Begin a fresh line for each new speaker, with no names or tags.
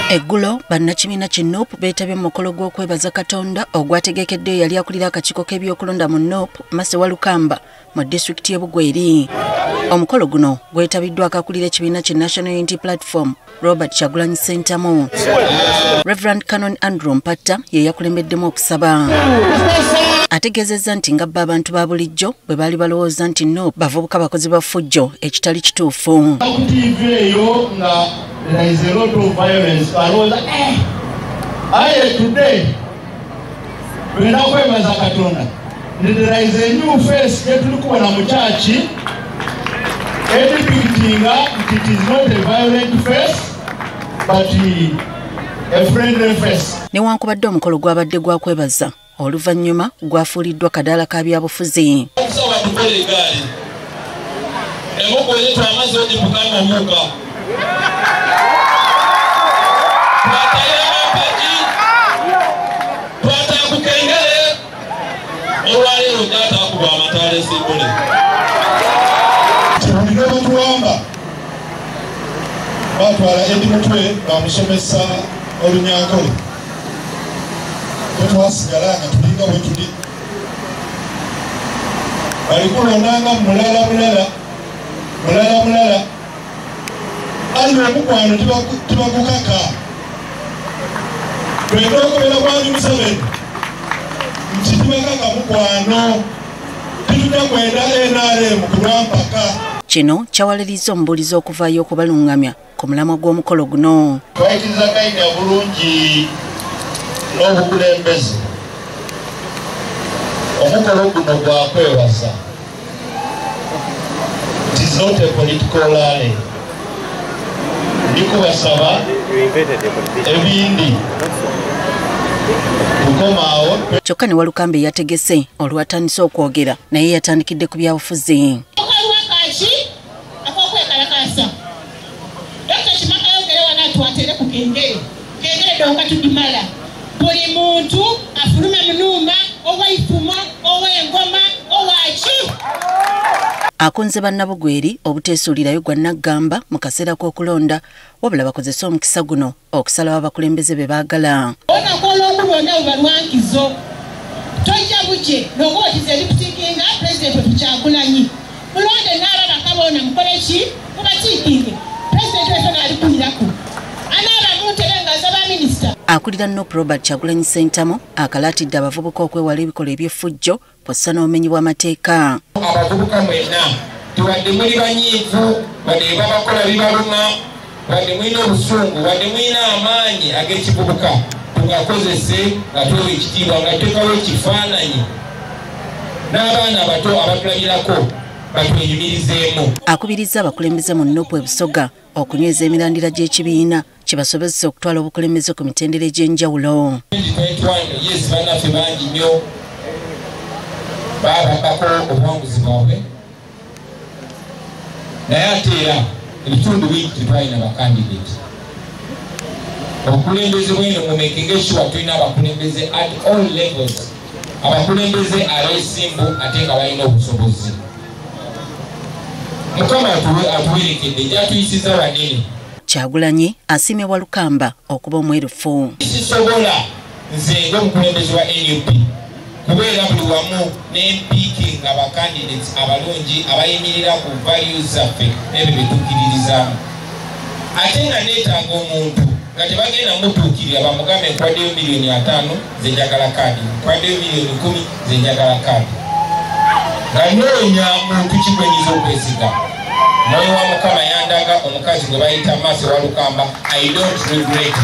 Eggulo bannakibiina ki NUP beetabye mu mukolo gw'okwebaza Katonda ogwategekedde yali akulira akakiiko k'ebyokulonda mu NUP Mase Walukamba mu disitulikiti y'e Bugweri. Omukolo guno gwetabiddwako akulira ekibiina ki National Unity Platform Robert Kyagulanyi Ssentamu. Reverend Canon Andrew Mpatta ye yakulembeddemu okusaba. Ategeezezza nti nga bba abantu ba bulijjo bwe baali balowooza nti NUP bavubuka bakozi ba ffujjo ekitali kituufu.
There is a lot of violence. Today, there is a new face that look when I'm a church. It is not a violent face, but a friendly face.
Newankubadde omukolo gwabadde gwakwebaza oluvannyuma gwafuuliddwa kadaala ka byabufuzi.
Batwala Edi Mutwe bamusomesa olunyankole twasigala nga tulinga bwe tuli balikulondanga mulala ali omukwano tibagukaka twenda okubera Mwami Museveni nti tibakaka mukwano titujja kwenda NRM kulwampaka.
Kino kyawaliriza omubuulizi okuvaayo okubalungamya ku mulamwa gw'omukolo guno.
Twayitiriza kayini bulungi n'obukulembeze. Omukolo guno gwakwebaza. It is not a political rally. Ndikubasaba ebindi tukomaawo.
Kyokka ne Walukamba yategese olwatandise okwogera naye yatandikidde ku byabufuzi.
Buli muntu afulume munuma owaifuma ow'engoma owaki.
Akunze bannabugweri obuteesuulirayo gwa Naggamba mu kaseera k'okulonda wabula bakozese omukisa guno okusalawo abakulembeze be baagala.
Onakola okulonda bubalwankizo tojja buje n'okuwatiza ebikusiikinga pulezidenti Kyagulanyi mulonde n'ababaka boona mukole ki mubatiikinge pulezidenti wefe n'alikulirako anaabamunterengaza baminisita.
Akulira NUP Robert Kyagulanyi Ssentamu akalaatidde abavubuka okwewala ebikolwa eby'effujjo kw'ossa n'obumenyi bw'amateeka.
Abavubuka mwenna tuwadde muli banyiivu wadde babakola bibaluma wadde mulina obusungu wadde mulina amaanyi ag'ekivubuka tugakozese nga twewa ekitiibwa nga tuteekawo ekifaananyi n'abaana abato abatulabirako batwenyumirizeemu.
Akubirizza abakulembeze mu NUP e Busoga okunyweza emirandira gy'ekibiina kibasobozesa okutwala obukulembeze ku mitendera egy'enjawulo.
Yes, bannaffe bangi nnyo baabakako obuwanguzi bwabwe naye ate era ebitundu bingi tetwalina bakandidate. Obukulembeze bwino mu making sure tulina abakulembeze at all levels, abakulembeze abeesimbu ate nga balina obusobozi. Mukama atuwerekedde gy'atuyisiza banene.
Kyagulanyi asiimye Walukamba okuba omwerufu.
Sisobola nze ng'omukulembeze wa NUP kubeera buli wamu n'empiiki nga bakandidates abalungi abayimirira ku values zaffe n'ebyo bye tukkiririzaamu. Ate nga neetaaga omuntu nga tebagenda mutuukirira bamugambe nkwaddeyo miliyoni 5 ze njagala kaadi, nkwaddeyo miliyoni 10 ze njagala kaadi. Nga noonya muntu kigwenyiza okwesiga. Mwoyo wa Mukama yandaga omukazi gwe bayita Mase Walukamba. I don't regret it.